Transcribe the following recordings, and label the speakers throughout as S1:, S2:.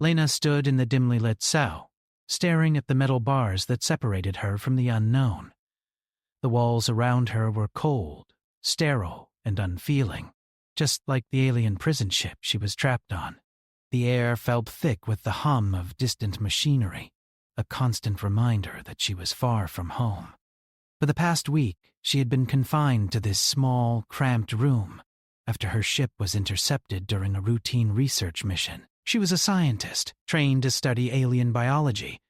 S1: Lena stood in the dimly lit cell, staring at the metal bars that separated her from the unknown. The walls around her were cold, sterile, and unfeeling, just like the alien prison ship she was trapped on. The air felt thick with the hum of distant machinery, a constant reminder that she was far from home. For the past week, she had been confined to this small, cramped room after her ship was intercepted during a routine research mission. She was a scientist, trained to study alien biology,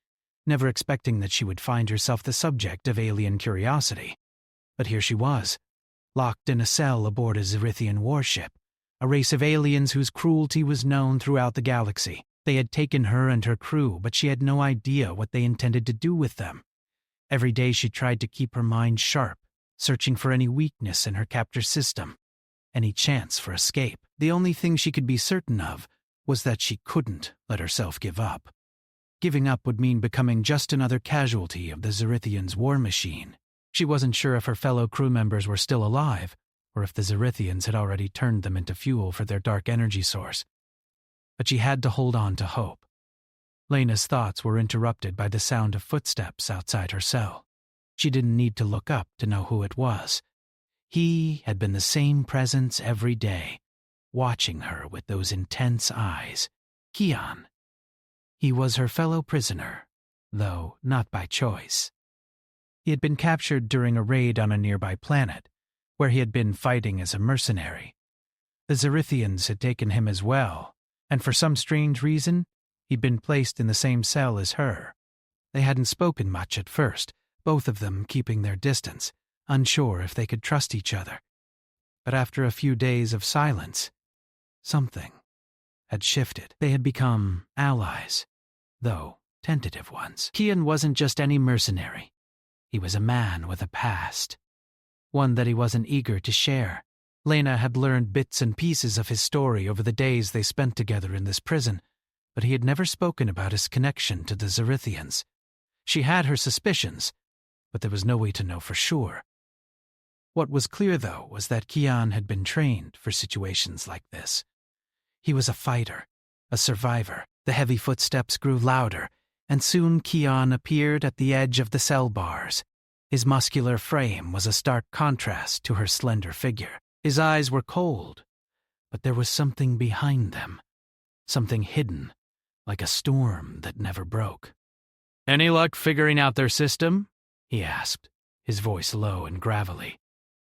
S1: never expecting that she would find herself the subject of alien curiosity. But here she was, locked in a cell aboard a Xerithian warship, a race of aliens whose cruelty was known throughout the galaxy. They had taken her and her crew, but she had no idea what they intended to do with them. Every day she tried to keep her mind sharp, searching for any weakness in her captor system, any chance for escape. The only thing she could be certain of was that she couldn't let herself give up. Giving up would mean becoming just another casualty of the Xerithians' war machine. She wasn't sure if her fellow crew members were still alive, or if the Xerithians had already turned them into fuel for their dark energy source. But she had to hold on to hope. Lena's thoughts were interrupted by the sound of footsteps outside her cell. She didn't need to look up to know who it was. He had been the same presence every day, watching her with those intense eyes. Kian. He was her fellow prisoner, though not by choice. He had been captured during a raid on a nearby planet, where he had been fighting as a mercenary. The Xerithians had taken him as well, and for some strange reason, he'd been placed in the same cell as her. They hadn't spoken much at first, both of them keeping their distance, unsure if they could trust each other. But after a few days of silence, something had shifted. They had become allies, though tentative ones. Kian wasn't just any mercenary. He was a man with a past, one that he wasn't eager to share. Lena had learned bits and pieces of his story over the days they spent together in this prison, but he had never spoken about his connection to the Xerithians. She had her suspicions, but there was no way to know for sure. What was clear, though, was that Kian had been trained for situations like this. He was a fighter, a survivor. The heavy footsteps grew louder, and soon Kian appeared at the edge of the cell bars. His muscular frame was a stark contrast to her slender figure. His eyes were cold, but there was something behind them, something hidden, like a storm that never broke. "Any luck figuring out their system?" he asked, his voice low and gravelly.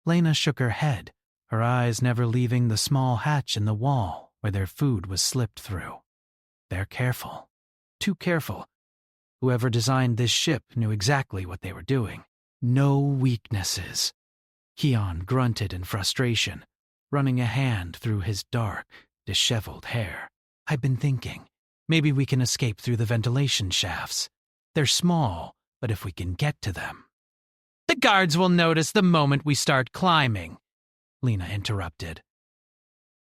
S1: Lena shook her head, her eyes never leaving the small hatch in the wall where their food was slipped through. "They're careful. Too careful. Whoever designed this ship knew exactly what they were doing. No weaknesses." Kian grunted in frustration, running a hand through his dark, disheveled hair. "I've been thinking, maybe we can escape through the ventilation shafts. They're small, but if we can get to them—" "The guards will notice the moment we start climbing," Lena interrupted.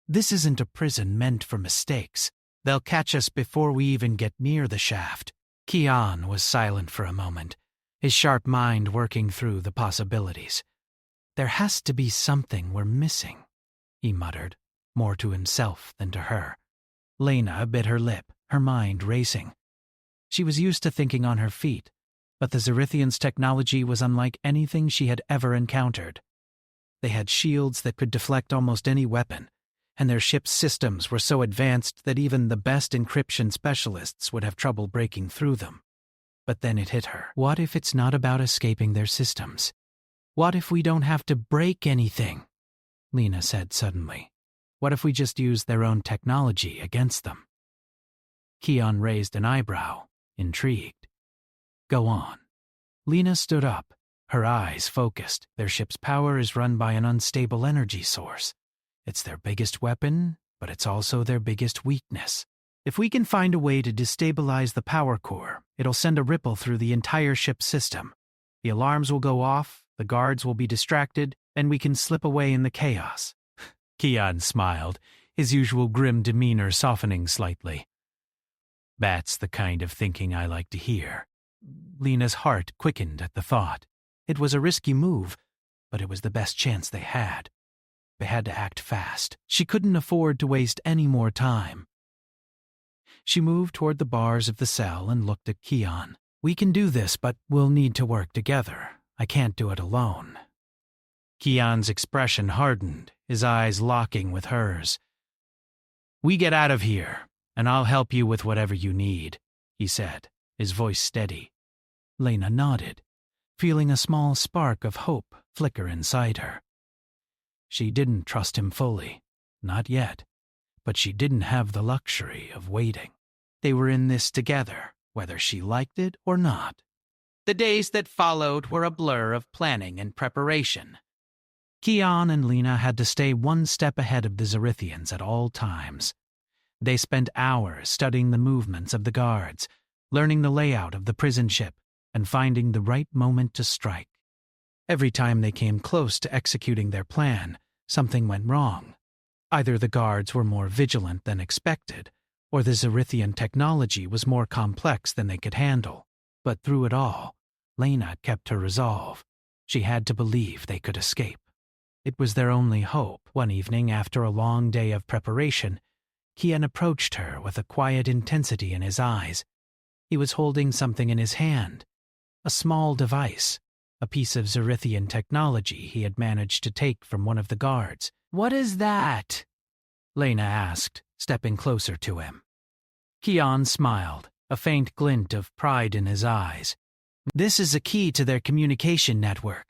S1: "This isn't a prison meant for mistakes. They'll catch us before we even get near the shaft." Kian was silent for a moment, his sharp mind working through the possibilities. "There has to be something we're missing," he muttered, more to himself than to her. Lena bit her lip, her mind racing. She was used to thinking on her feet, but the Xerithians' technology was unlike anything she had ever encountered. They had shields that could deflect almost any weapon, and their ship's systems were so advanced that even the best encryption specialists would have trouble breaking through them. But then it hit her. What if it's not about escaping their systems? What if we don't have to break anything? Lena said suddenly. What if we just use their own technology against them? Kian raised an eyebrow, intrigued. "Go on." Lena stood up, her eyes focused. "Their ship's power is run by an unstable energy source. It's their biggest weapon, but it's also their biggest weakness. If we can find a way to destabilize the power core, it'll send a ripple through the entire ship's system. The alarms will go off, the guards will be distracted, and we can slip away in the chaos." Kian smiled, his usual grim demeanor softening slightly. "That's the kind of thinking I like to hear." Lena's heart quickened at the thought. It was a risky move, but it was the best chance they had. They had to act fast. She couldn't afford to waste any more time. She moved toward the bars of the cell and looked at Keon. "We can do this, but we'll need to work together. I can't do it alone." Keon's expression hardened, his eyes locking with hers. "We get out of here, and I'll help you with whatever you need," he said, his voice steady. Lena nodded, feeling a small spark of hope flicker inside her. She didn't trust him fully, not yet, but she didn't have the luxury of waiting. They were in this together, whether she liked it or not. The days that followed were a blur of planning and preparation. Keon and Lena had to stay one step ahead of the Zerithians at all times. They spent hours studying the movements of the guards, learning the layout of the prison ship, and finding the right moment to strike. Every time they came close to executing their plan, something went wrong. Either the guards were more vigilant than expected, or the Zerithian technology was more complex than they could handle. But through it all, Lena kept her resolve. She had to believe they could escape. It was their only hope. One evening, after a long day of preparation, Keon approached her with a quiet intensity in his eyes. He was holding something in his hand, a small device, a piece of Zerithian technology he had managed to take from one of the guards. "What is that?" Lena asked, stepping closer to him. Keon smiled, a faint glint of pride in his eyes. "This is a key to their communication network.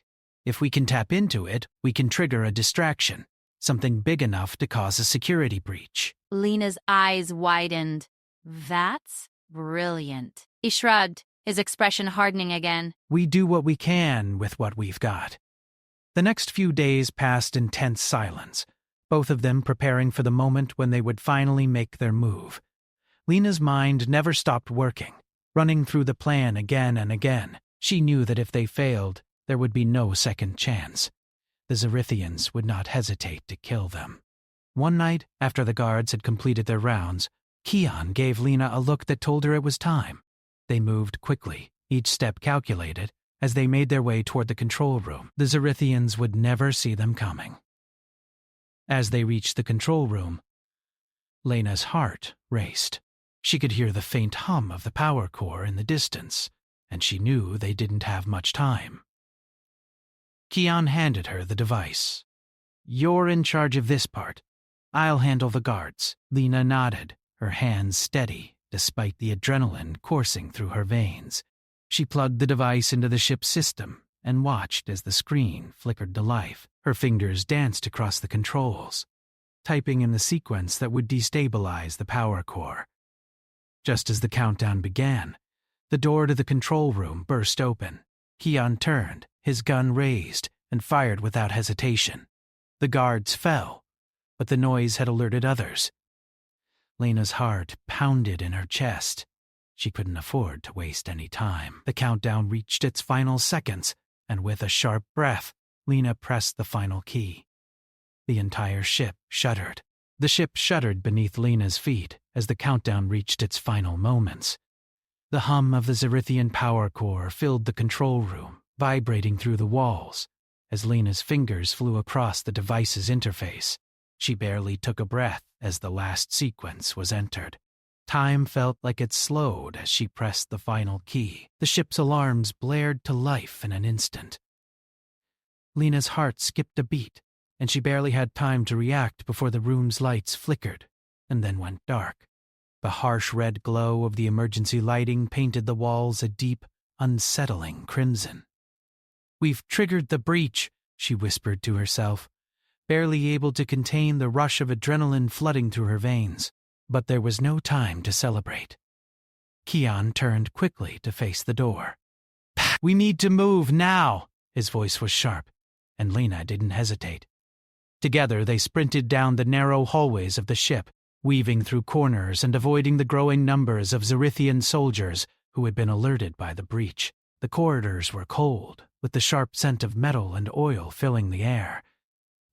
S1: If we can tap into it, we can trigger a distraction, something big enough to cause a security breach."
S2: Lena's eyes widened. "That's brilliant." He shrugged, his expression hardening again.
S1: "We do what we can with what we've got." The next few days passed in tense silence, both of them preparing for the moment when they would finally make their move. Lena's mind never stopped working, running through the plan again and again. She knew that if they failed, there would be no second chance. The Zerithians would not hesitate to kill them. One night, after the guards had completed their rounds, Keon gave Lena a look that told her it was time. They moved quickly, each step calculated, as they made their way toward the control room. The Zerithians would never see them coming. As they reached the control room, Lena's heart raced. She could hear the faint hum of the power core in the distance, and she knew they didn't have much time. Keon handed her the device. "You're in charge of this part. I'll handle the guards." Lena nodded, her hands steady, despite the adrenaline coursing through her veins. She plugged the device into the ship's system and watched as the screen flickered to life. Her fingers danced across the controls, typing in the sequence that would destabilize the power core. Just as the countdown began, the door to the control room burst open. Keon turned, his gun raised, and fired without hesitation. The guards fell, but the noise had alerted others. Lena's heart pounded in her chest. She couldn't afford to waste any time. The countdown reached its final seconds, and with a sharp breath, Lena pressed the final key. The entire ship shuddered. The ship shuddered beneath Lena's feet as the countdown reached its final moments. The hum of the Zerithian power core filled the control room, vibrating through the walls. As Lena's fingers flew across the device's interface, she barely took a breath as the last sequence was entered. Time felt like it slowed as she pressed the final key. The ship's alarms blared to life in an instant. Lena's heart skipped a beat, and she barely had time to react before the room's lights flickered and then went dark. The harsh red glow of the emergency lighting painted the walls a deep, unsettling crimson. "We've triggered the breach," she whispered to herself, barely able to contain the rush of adrenaline flooding through her veins. But there was no time to celebrate. Keon turned quickly to face the door. "We need to move now," his voice was sharp, and Lena didn't hesitate. Together they sprinted down the narrow hallways of the ship, weaving through corners and avoiding the growing numbers of Zerithian soldiers who had been alerted by the breach. The corridors were cold, with the sharp scent of metal and oil filling the air.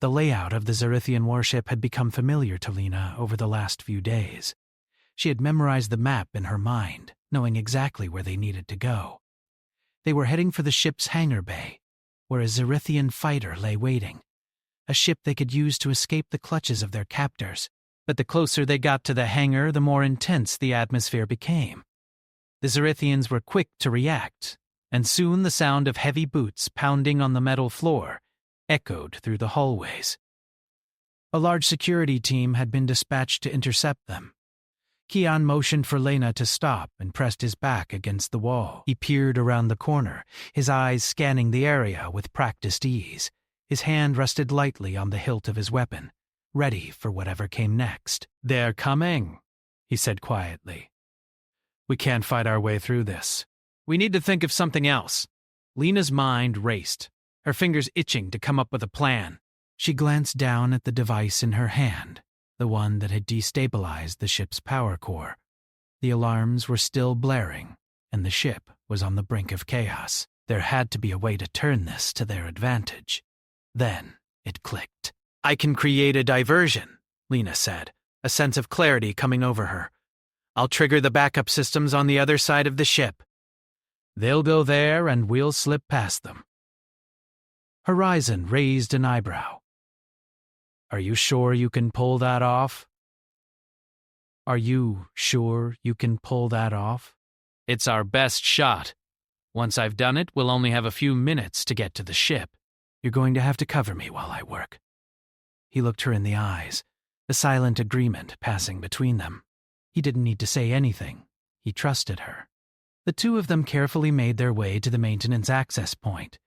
S1: The layout of the Zerithian warship had become familiar to Lena over the last few days. She had memorized the map in her mind, knowing exactly where they needed to go. They were heading for the ship's hangar bay, where a Zerithian fighter lay waiting, a ship they could use to escape the clutches of their captors. but the closer they got to the hangar, the more intense the atmosphere became. The Zerithians were quick to react, and soon the sound of heavy boots pounding on the metal floor echoed through the hallways. A large security team had been dispatched to intercept them. Kian motioned for Lena to stop and pressed his back against the wall. He peered around the corner, his eyes scanning the area with practiced ease. His hand rested lightly on the hilt of his weapon, ready for whatever came next. "They're coming," he said quietly. "We can't fight our way through this. We need to think of something else." Lena's mind raced, her fingers itching to come up with a plan. She glanced down at the device in her hand, the one that had destabilized the ship's power core. The alarms were still blaring, and the ship was on the brink of chaos. There had to be a way to turn this to their advantage. Then it clicked. "I can create a diversion," Lena said, a sense of clarity coming over her. "I'll trigger the backup systems on the other side of the ship. They'll go there and we'll slip past them." Horizon raised an eyebrow. "Are you sure you can pull that off?" "Are you sure you can pull that off?" "It's our best shot. Once I've done it, we'll only have a few minutes to get to the ship. You're going to have to cover me while I work." He looked her in the eyes, a silent agreement passing between them. He didn't need to say anything. He trusted her. The two of them carefully made their way to the maintenance access point,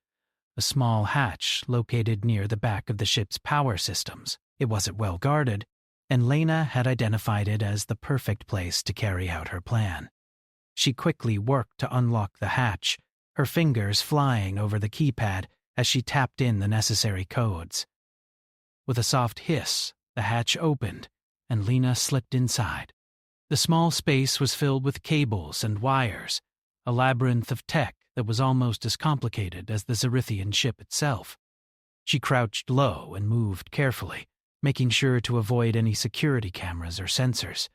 S1: a small hatch located near the back of the ship's power systems. It wasn't well guarded, and Lena had identified it as the perfect place to carry out her plan. She quickly worked to unlock the hatch, her fingers flying over the keypad as she tapped in the necessary codes. With a soft hiss, the hatch opened, and Lena slipped inside. The small space was filled with cables and wires, a labyrinth of tech that was almost as complicated as the Zerithian ship itself. She crouched low and moved carefully, making sure to avoid any security cameras or sensors.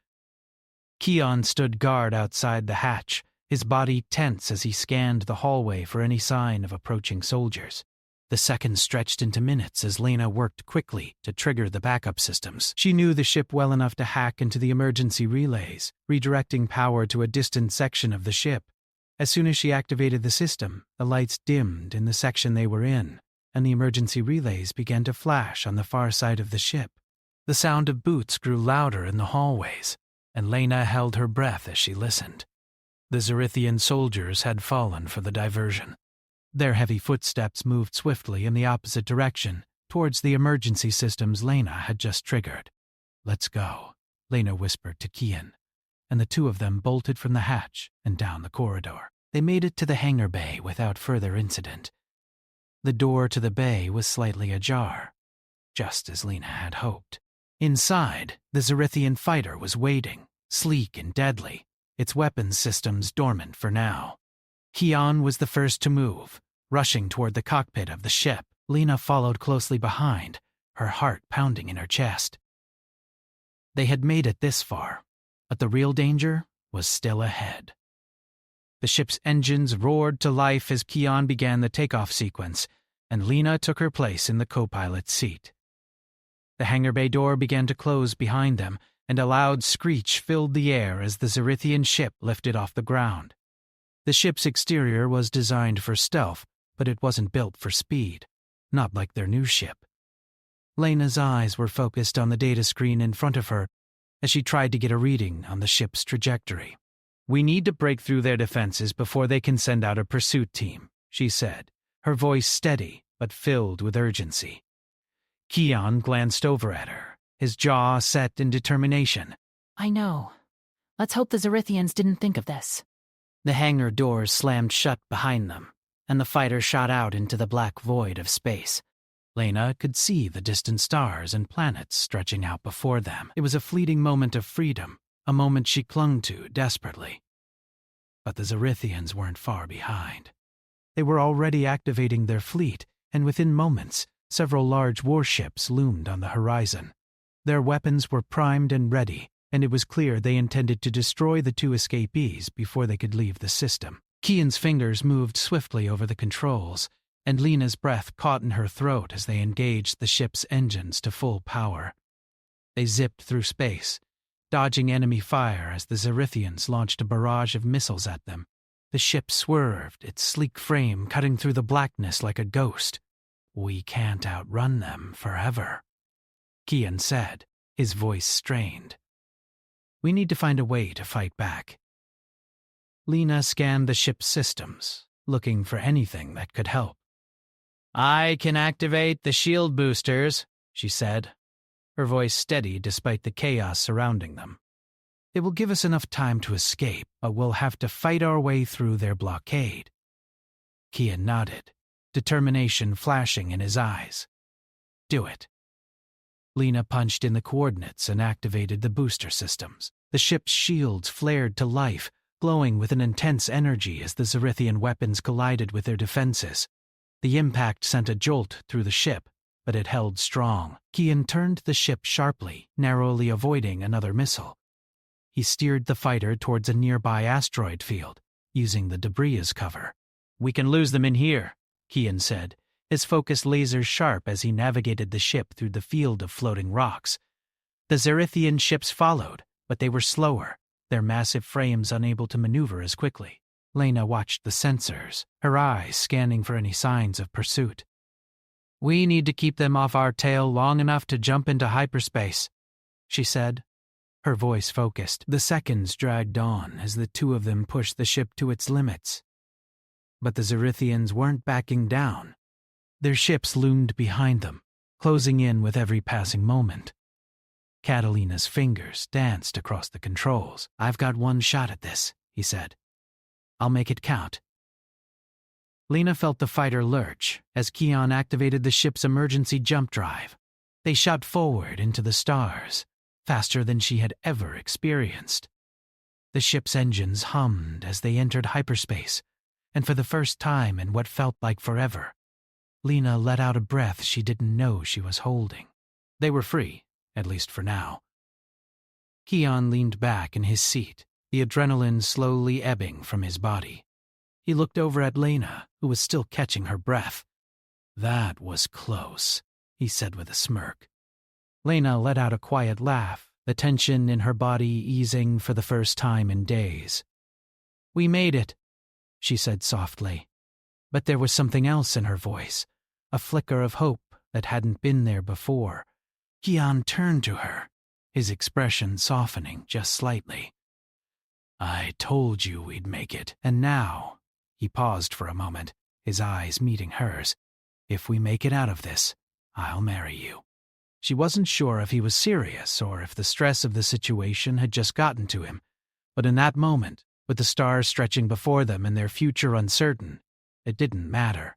S1: Kian stood guard outside the hatch, his body tense as he scanned the hallway for any sign of approaching soldiers. The seconds stretched into minutes as Lena worked quickly to trigger the backup systems. She knew the ship well enough to hack into the emergency relays, redirecting power to a distant section of the ship. As soon as she activated the system, the lights dimmed in the section they were in, and the emergency relays began to flash on the far side of the ship. The sound of boots grew louder in the hallways, and Lena held her breath as she listened. The Zerithian soldiers had fallen for the diversion. Their heavy footsteps moved swiftly in the opposite direction, towards the emergency systems Lena had just triggered. "Let's go," Lena whispered to Kian, and the two of them bolted from the hatch and down the corridor. They made it to the hangar bay without further incident. The door to the bay was slightly ajar, just as Lena had hoped. Inside, the Zerithian fighter was waiting, sleek and deadly, its weapons systems dormant for now. Kian was the first to move, rushing toward the cockpit of the ship. Lena followed closely behind, her heart pounding in her chest. They had made it this far, but the real danger was still ahead. The ship's engines roared to life as Kian began the takeoff sequence, and Lena took her place in the co-pilot's seat. The hangar bay door began to close behind them, and a loud screech filled the air as the Zerithian ship lifted off the ground. The ship's exterior was designed for stealth, but it wasn't built for speed, not like their new ship. Lena's eyes were focused on the data screen in front of her as she tried to get a reading on the ship's trajectory. "We need to break through their defenses before they can send out a pursuit team," she said, her voice steady but filled with urgency. Kian glanced over at her, his jaw set in determination.
S2: "I know. Let's hope the Zerithians didn't think of this."
S1: The hangar doors slammed shut behind them, and the fighter shot out into the black void of space. Lena could see the distant stars and planets stretching out before them. It was a fleeting moment of freedom, a moment she clung to desperately. But the Zerithians weren't far behind. They were already activating their fleet, and within moments, several large warships loomed on the horizon. Their weapons were primed and ready, and it was clear they intended to destroy the two escapees before they could leave the system. Kian's fingers moved swiftly over the controls, and Lena's breath caught in her throat as they engaged the ship's engines to full power. They zipped through space, dodging enemy fire as the Zerithians launched a barrage of missiles at them. The ship swerved, its sleek frame cutting through the blackness like a ghost. "We can't outrun them forever," Kian said, his voice strained. "We need to find a way to fight back." Lena scanned the ship's systems, looking for anything that could help. "I can activate the shield boosters," she said, her voice steady despite the chaos surrounding them. "It will give us enough time to escape, but we'll have to fight our way through their blockade." Kian nodded, determination flashing in his eyes. "Do it." Lena punched in the coordinates and activated the booster systems. The ship's shields flared to life, glowing with an intense energy as the Zerithian weapons collided with their defenses. The impact sent a jolt through the ship, but it held strong. Kian turned the ship sharply, narrowly avoiding another missile. He steered the fighter towards a nearby asteroid field, using the debris as cover. "We can lose them in here," Kian said, his focus laser sharp as he navigated the ship through the field of floating rocks. The Zerithian ships followed, but they were slower, their massive frames unable to maneuver as quickly. Lena watched the sensors, her eyes scanning for any signs of pursuit. "We need to keep them off our tail long enough to jump into hyperspace," she said, her voice focused. The seconds dragged on as the two of them pushed the ship to its limits. But the Zerithians weren't backing down. Their ships loomed behind them, closing in with every passing moment. Catalina's fingers danced across the controls. "I've got one shot at this," he said. "I'll make it count." Lena felt the fighter lurch as Kian activated the ship's emergency jump drive. They shot forward into the stars, faster than she had ever experienced. The ship's engines hummed as they entered hyperspace, and for the first time in what felt like forever, Lena let out a breath she didn't know she was holding. They were free, at least for now. Kian leaned back in his seat, the adrenaline slowly ebbing from his body. He looked over at Lena, who was still catching her breath. "That was close," he said with a smirk. Lena let out a quiet laugh, the tension in her body easing for the first time in days. "We made it," she said softly. But there was something else in her voice, a flicker of hope that hadn't been there before. Kian turned to her, his expression softening just slightly. "I told you we'd make it, and now," he paused for a moment, his eyes meeting hers, "if we make it out of this, I'll marry you." She wasn't sure if he was serious or if the stress of the situation had just gotten to him, but in that moment, with the stars stretching before them and their future uncertain, it didn't matter.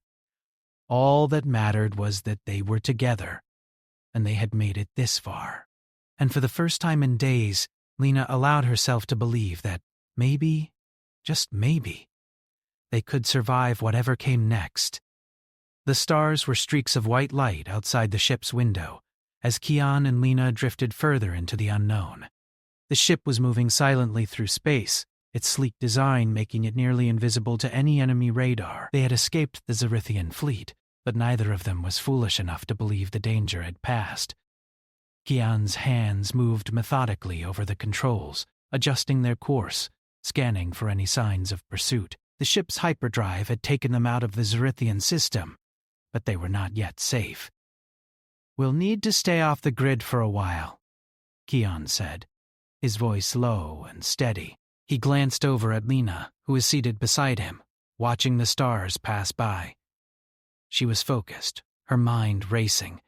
S1: All that mattered was that they were together, and they had made it this far. And for the first time in days, Lena allowed herself to believe that maybe, just maybe, they could survive whatever came next. The stars were streaks of white light outside the ship's window, as Kian and Lena drifted further into the unknown. The ship was moving silently through space, its sleek design making it nearly invisible to any enemy radar. They had escaped the Zerithian fleet, but neither of them was foolish enough to believe the danger had passed. Kian's hands moved methodically over the controls, adjusting their course, scanning for any signs of pursuit. The ship's hyperdrive had taken them out of the Zerithian system, but they were not yet safe. "We'll need to stay off the grid for a while," Kian said, his voice low and steady. He glanced over at Lena, who was seated beside him, watching the stars pass by. She was focused, her mind racing,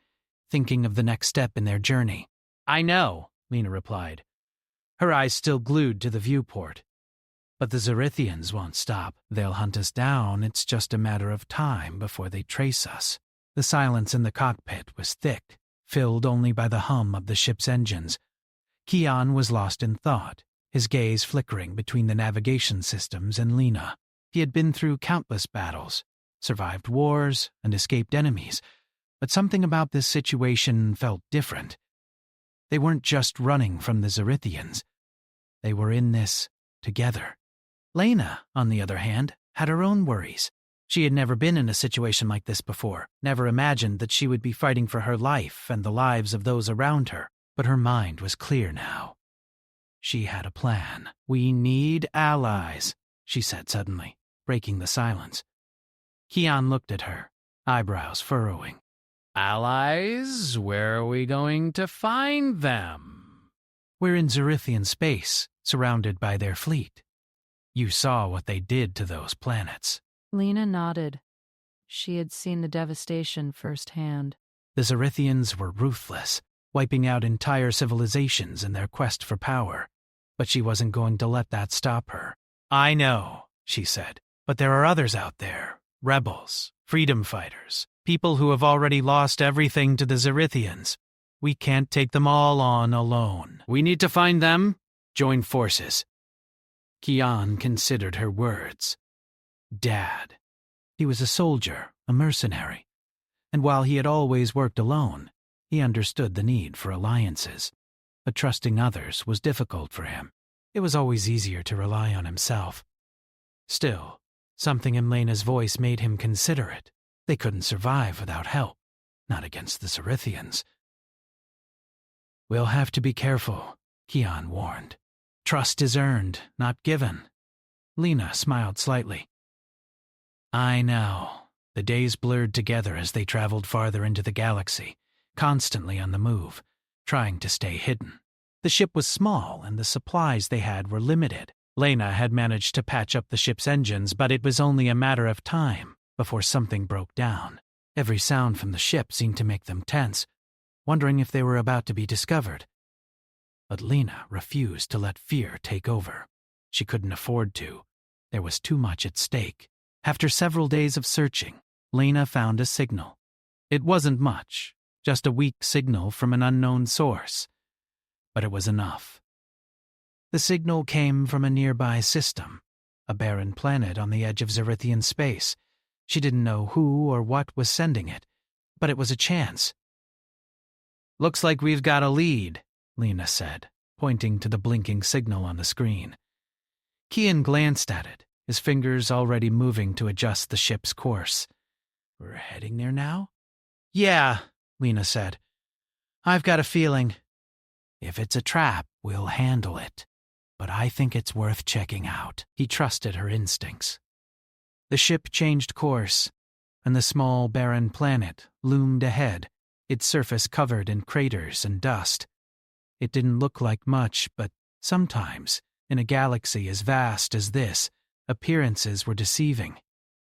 S1: thinking of the next step in their journey. "I know," Lena replied, her eyes still glued to the viewport. "But the Zerithians won't stop. They'll hunt us down. It's just a matter of time before they trace us." The silence in the cockpit was thick, filled only by the hum of the ship's engines. Kian was lost in thought, his gaze flickering between the navigation systems and Lena. He had been through countless battles, survived wars, and escaped enemies, but something about this situation felt different. They weren't just running from the Zerithians. They were in this together. Lena, on the other hand, had her own worries. She had never been in a situation like this before, never imagined that she would be fighting for her life and the lives of those around her. but her mind was clear now. She had a plan. "We need allies," she said suddenly, breaking the silence. Kian looked at her, eyebrows furrowing. "Allies? Where are we going to find them?" "We're in Zerithian space, surrounded by their fleet. You saw what they did to those planets."
S3: Lena nodded. She had seen the devastation firsthand.
S1: The Zerithians were ruthless, wiping out entire civilizations in their quest for power. But she wasn't going to let that stop her. "I know," she said, "but there are others out there. Rebels, freedom fighters, people who have already lost everything to the Zerithians. We can't take them all on alone. We need to find them, join forces." Kian considered her words. Dad. He was a soldier, a mercenary. And while he had always worked alone, he understood the need for alliances. But trusting others was difficult for him. It was always easier to rely on himself. Still, something in Lena's voice made him consider it. They couldn't survive without help, not against the Zerithians. "We'll have to be careful," Kian warned. "Trust is earned, not given." Lena smiled slightly. "I know." The days blurred together as they traveled farther into the galaxy, constantly on the move, trying to stay hidden. The ship was small and the supplies they had were limited. Lena had managed to patch up the ship's engines, but it was only a matter of time before something broke down. Every sound from the ship seemed to make them tense, wondering if they were about to be discovered. But Lena refused to let fear take over. She couldn't afford to. There was too much at stake. After several days of searching, Lena found a signal. It wasn't much, just a weak signal from an unknown source. But it was enough. The signal came from a nearby system, a barren planet on the edge of Zerithian space. She didn't know who or what was sending it, but it was a chance. "Looks like we've got a lead," Lena said, pointing to the blinking signal on the screen. Kian glanced at it, his fingers already moving to adjust the ship's course. "We're heading there now?" "Yeah," Lena said. "I've got a feeling. If it's a trap, we'll handle it. But I think it's worth checking out." He trusted her instincts. The ship changed course, and the small, barren planet loomed ahead, its surface covered in craters and dust. It didn't look like much, but sometimes, in a galaxy as vast as this, appearances were deceiving.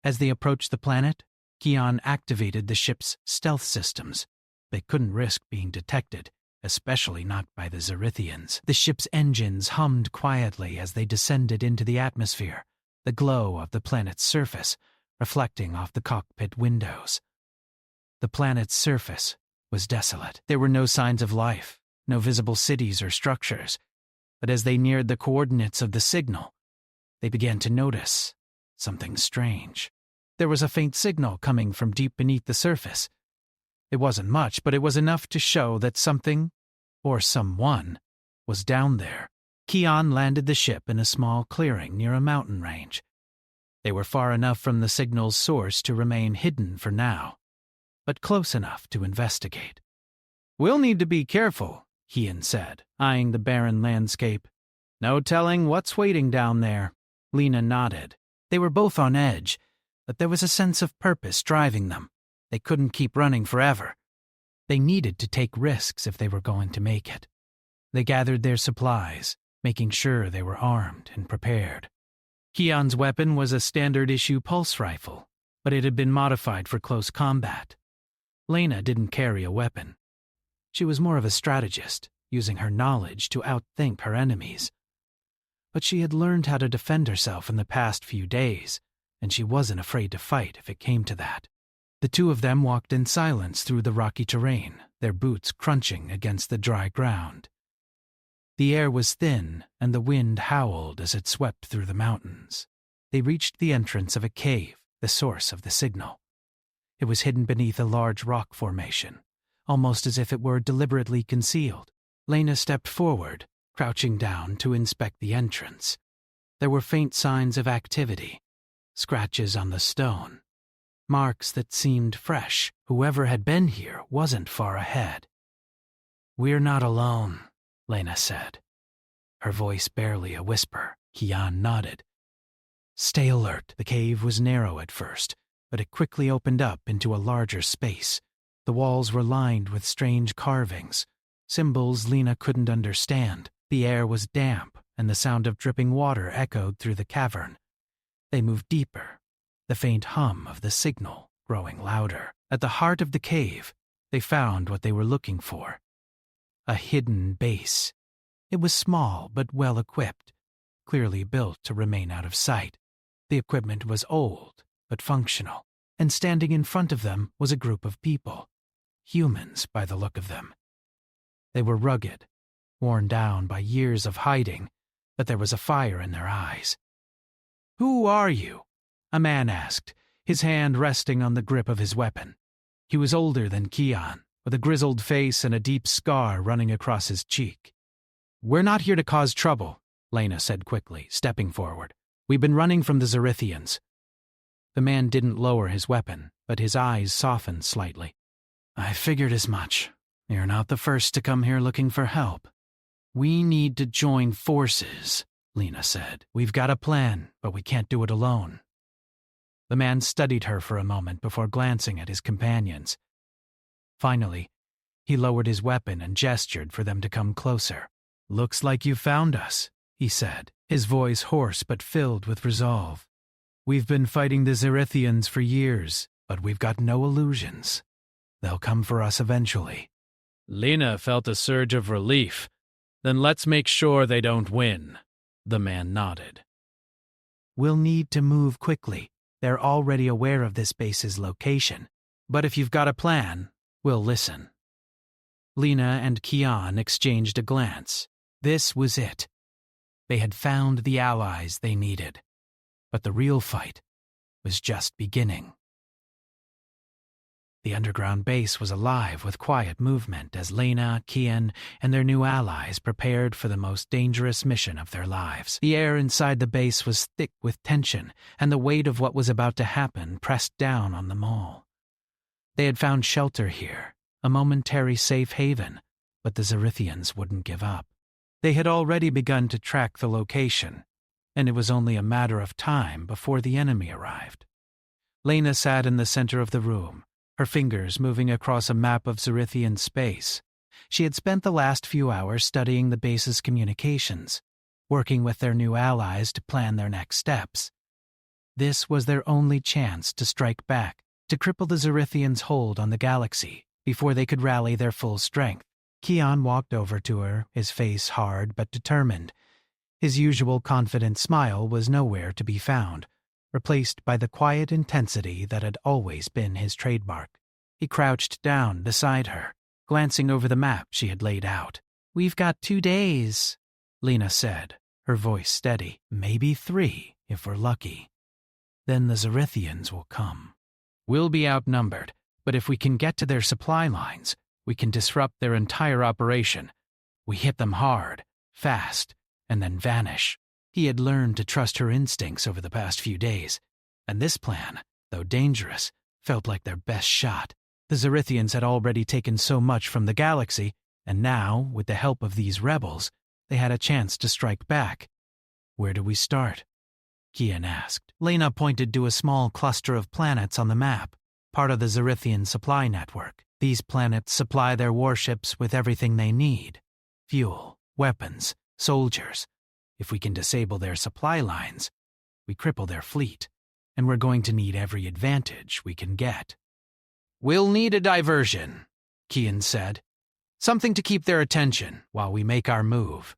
S1: As they approached the planet, Kian activated the ship's stealth systems. They couldn't risk being detected, especially not by the Zerithians. The ship's engines hummed quietly as they descended into the atmosphere, the glow of the planet's surface reflecting off the cockpit windows. The planet's surface was desolate. There were no signs of life, no visible cities or structures. But as they neared the coordinates of the signal, they began to notice something strange. There was a faint signal coming from deep beneath the surface. It wasn't much, but it was enough to show that something, or someone, was down there. Kian landed the ship in a small clearing near a mountain range. They were far enough from the signal's source to remain hidden for now, but close enough to investigate. "We'll need to be careful," Kian said, eyeing the barren landscape. "No telling what's waiting down there." Lena nodded. They were both on edge, but there was a sense of purpose driving them. They couldn't keep running forever. They needed to take risks if they were going to make it. They gathered their supplies, making sure they were armed and prepared. Kian's weapon was a standard-issue pulse rifle, but it had been modified for close combat. Lena didn't carry a weapon. She was more of a strategist, using her knowledge to outthink her enemies. But she had learned how to defend herself in the past few days, and she wasn't afraid to fight if it came to that. The two of them walked in silence through the rocky terrain, their boots crunching against the dry ground. The air was thin, and the wind howled as it swept through the mountains. They reached the entrance of a cave, the source of the signal. It was hidden beneath a large rock formation, almost as if it were deliberately concealed. Lena stepped forward, crouching down to inspect the entrance. There were faint signs of activity, scratches on the stone, marks that seemed fresh. Whoever had been here wasn't far ahead. "We're not alone," Lena said. Her voice barely a whisper. Kian nodded. "Stay alert." The cave was narrow at first, but it quickly opened up into a larger space. The walls were lined with strange carvings, symbols Lena couldn't understand. The air was damp, and the sound of dripping water echoed through the cavern. They moved deeper, the faint hum of the signal growing louder. At the heart of the cave, they found what they were looking for. A hidden base. It was small but well equipped, clearly built to remain out of sight. The equipment was old but functional, and standing in front of them was a group of people. Humans, by the look of them. They were rugged, worn down by years of hiding, but there was a fire in their eyes. "Who are you?" a man asked, his hand resting on the grip of his weapon. He was older than Kian, with a grizzled face and a deep scar running across his cheek. "We're not here to cause trouble," Lena said quickly, stepping forward. "We've been running from the Xerithians." The man didn't lower his weapon, but his eyes softened slightly. "I figured as much. You're not the first to come here looking for help." "We need to join forces," Lena said. "We've got a plan, but we can't do it alone." The man studied her for a moment before glancing at his companions. Finally, he lowered his weapon and gestured for them to come closer. "Looks like you found us," he said, his voice hoarse but filled with resolve. "We've been fighting the Xerithians for years, but we've got no illusions. They'll come for us eventually." Lena felt a surge of relief. "Then let's make sure they don't win." The man nodded. "We'll need to move quickly. They're already aware of this base's location. But if you've got a plan, we'll listen." Lena and Kian exchanged a glance. This was it. They had found the allies they needed. But the real fight was just beginning. The underground base was alive with quiet movement as Lena, Kian, and their new allies prepared for the most dangerous mission of their lives. The air inside the base was thick with tension, and the weight of what was about to happen pressed down on them all. They had found shelter here, a momentary safe haven, but the Xerithians wouldn't give up. They had already begun to track the location, and it was only a matter of time before the enemy arrived. Lena sat in the center of the room, her fingers moving across a map of Xerithian space. She had spent the last few hours studying the base's communications, working with their new allies to plan their next steps. This was their only chance to strike back, to cripple the Xerithians' hold on the galaxy before they could rally their full strength. Kian walked over to her, his face hard but determined. His usual confident smile was nowhere to be found, replaced by the quiet intensity that had always been his trademark. He crouched down beside her, glancing over the map she had laid out. "We've got 2 days," Lena said, her voice steady. "Maybe 3, if we're lucky. Then the Xerithians will come. We'll be outnumbered, but if we can get to their supply lines, we can disrupt their entire operation. We hit them hard, fast, and then vanish." He had learned to trust her instincts over the past few days, and this plan, though dangerous, felt like their best shot. The Xerithians had already taken so much from the galaxy, and now, with the help of these rebels, they had a chance to strike back. "Where do we start?" Kian asked. Lena pointed to a small cluster of planets on the map, part of the Xerithian supply network. These planets supply their warships with everything they need: fuel, weapons, soldiers. If we can disable their supply lines, we cripple their fleet, and we're going to need every advantage we can get. "We'll need a diversion," Kian said. "Something to keep their attention while we make our move."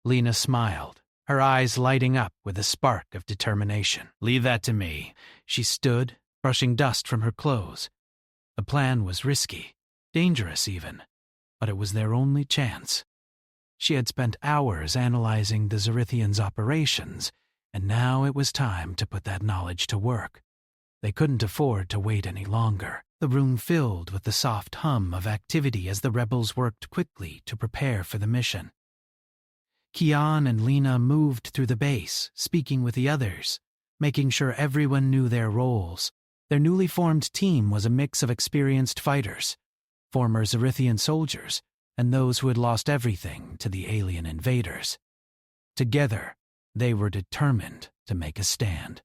S1: Lena smiled, her eyes lighting up with a spark of determination. "Leave that to me." She stood, brushing dust from her clothes. The plan was risky, dangerous even, but it was their only chance. She had spent hours analyzing the Xerithians' operations, and now it was time to put that knowledge to work. They couldn't afford to wait any longer. The room filled with the soft hum of activity as the rebels worked quickly to prepare for the mission. Kian and Lena moved through the base, speaking with the others, making sure everyone knew their roles. Their newly formed team was a mix of experienced fighters, former Xerithian soldiers, and those who had lost everything to the alien invaders. Together, they were determined to make a stand.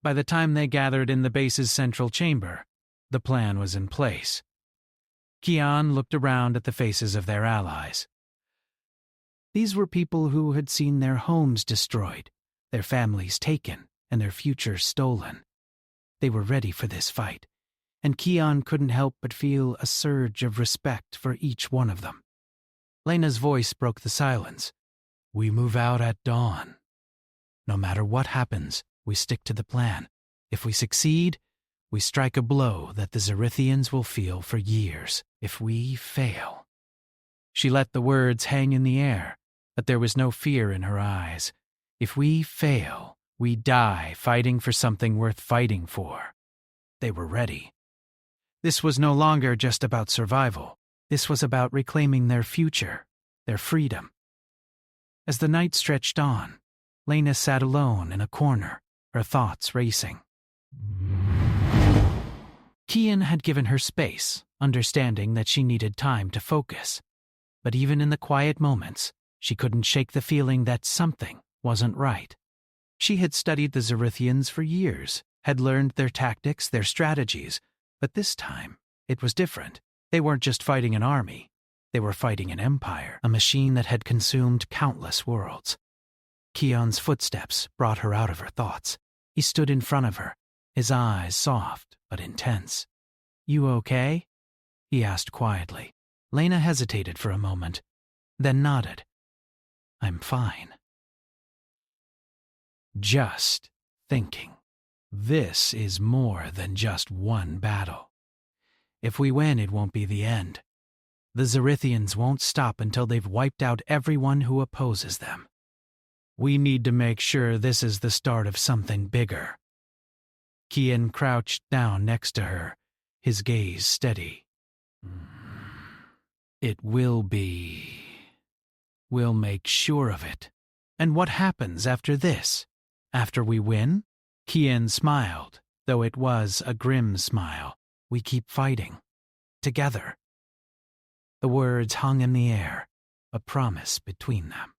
S1: By the time they gathered in the base's central chamber, the plan was in place. Kian looked around at the faces of their allies. These were people who had seen their homes destroyed, their families taken, and their futures stolen. They were ready for this fight, and Kian couldn't help but feel a surge of respect for each one of them. Lena's voice broke the silence. "We move out at dawn. No matter what happens, we stick to the plan. If we succeed, we strike a blow that the Zerithians will feel for years. If we fail..." She let the words hang in the air, but there was no fear in her eyes. If we fail, we die fighting for something worth fighting for. They were ready. This was no longer just about survival. This was about reclaiming their future, their freedom. As the night stretched on, Lena sat alone in a corner, her thoughts racing. Kian had given her space, understanding that she needed time to focus. But even in the quiet moments, she couldn't shake the feeling that something wasn't right. She had studied the Zerithians for years, had learned their tactics, their strategies, but this time it was different. They weren't just fighting an army. They were fighting an empire, a machine that had consumed countless worlds. Kian's footsteps brought her out of her thoughts. He stood in front of her, his eyes soft but intense. "You okay?" he asked quietly. Lena hesitated for a moment, then nodded. "I'm fine." Just thinking. This is more than just one battle. If we win, it won't be the end. The Zerithians won't stop until they've wiped out everyone who opposes them. We need to make sure this is the start of something bigger. Kian crouched down next to her, his gaze steady. "It will be. We'll make sure of it. And what happens after this? After we win?" Kian smiled, though it was a grim smile. "We keep fighting. Together." The words hung in the air, a promise between them.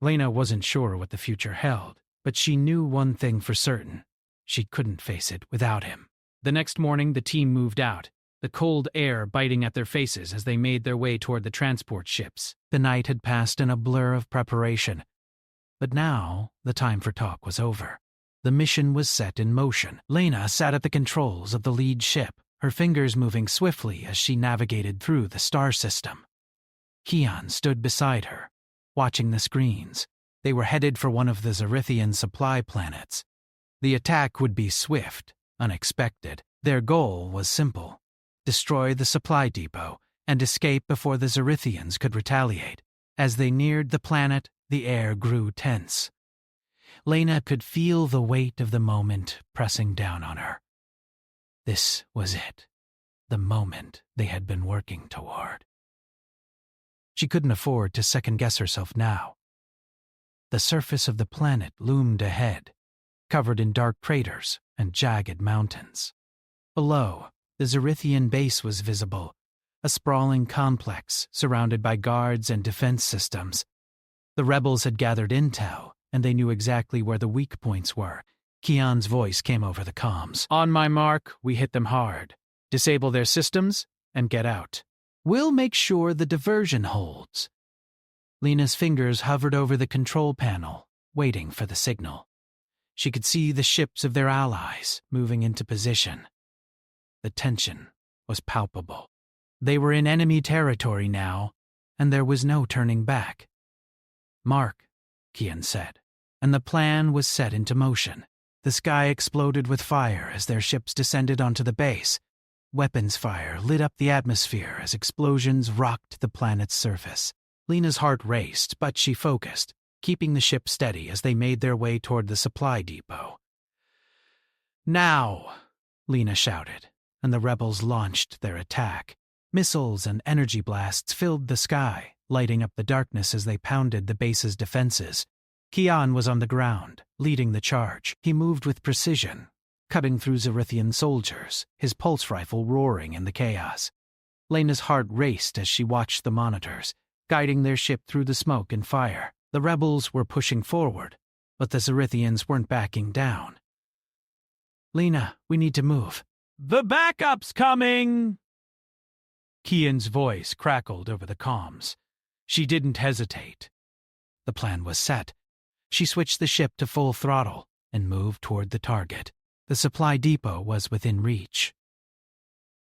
S1: Lena wasn't sure what the future held, but she knew one thing for certain. She couldn't face it without him. The next morning, the team moved out, the cold air biting at their faces as they made their way toward the transport ships. The night had passed in a blur of preparation, but now the time for talk was over. The mission was set in motion. Lena sat at the controls of the lead ship, her fingers moving swiftly as she navigated through the star system. Kian stood beside her, watching the screens. They were headed for one of the Zerithian supply planets. The attack would be swift, unexpected. Their goal was simple: destroy the supply depot and escape before the Zerithians could retaliate. As they neared the planet, the air grew tense. Lena could feel the weight of the moment pressing down on her. This was it, the moment they had been working toward. She couldn't afford to second-guess herself now. The surface of the planet loomed ahead, covered in dark craters and jagged mountains. Below, the Zerithian base was visible, a sprawling complex surrounded by guards and defense systems. The rebels had gathered intel, and they knew exactly where the weak points were. Kian's voice came over the comms. "On my mark, we hit them hard. Disable their systems and get out. We'll make sure the diversion holds." Lena's fingers hovered over the control panel, waiting for the signal. She could see the ships of their allies moving into position. The tension was palpable. They were in enemy territory now, and there was no turning back. "Mark," Kian said, and the plan was set into motion. The sky exploded with fire as their ships descended onto the base. Weapons fire lit up the atmosphere as explosions rocked the planet's surface. Lena's heart raced, but she focused, keeping the ship steady as they made their way toward the supply depot. "Now!" Lena shouted, and the rebels launched their attack. Missiles and energy blasts filled the sky, lighting up the darkness as they pounded the base's defenses. Kian was on the ground, leading the charge. He moved with precision, cutting through Zerithian soldiers, his pulse rifle roaring in the chaos. Lena's heart raced as she watched the monitors. guiding their ship through the smoke and fire. The rebels were pushing forward, but the Zerithians weren't backing down. "Lena, we need to move." "The backup's coming!" Kian's voice crackled over the comms. She didn't hesitate. The plan was set. She switched the ship to full throttle and moved toward the target. The supply depot was within reach.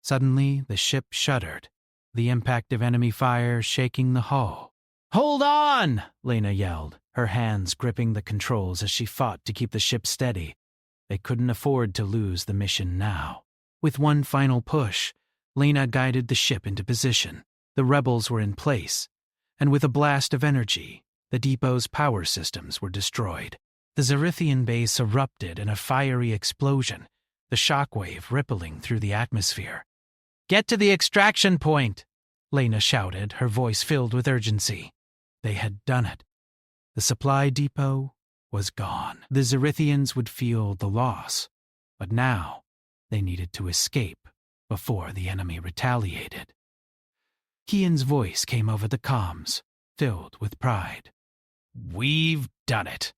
S1: Suddenly, the ship shuddered, the impact of enemy fire shaking the hull. "Hold on!" Lena yelled, her hands gripping the controls as she fought to keep the ship steady. They couldn't afford to lose the mission now. With one final push, Lena guided the ship into position. The rebels were in place, and with a blast of energy, the depot's power systems were destroyed. The Zerithian base erupted in a fiery explosion, the shockwave rippling through the atmosphere. "Get to the extraction point!" Lena shouted, her voice filled with urgency. They had done it. The supply depot was gone. The Zerithians would feel the loss, but now they needed to escape before the enemy retaliated. Kian's voice came over the comms, filled with pride. "We've done it.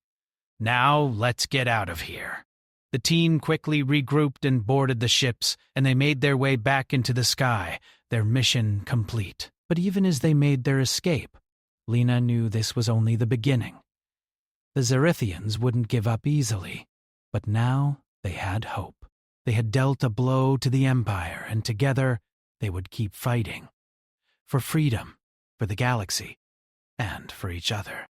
S1: Now let's get out of here." The team quickly regrouped and boarded the ships, and they made their way back into the sky, their mission complete. But even as they made their escape, Lena knew this was only the beginning. The Zerithians wouldn't give up easily, but now they had hope. They had dealt a blow to the Empire, and together they would keep fighting. For freedom, for the galaxy, and for each other.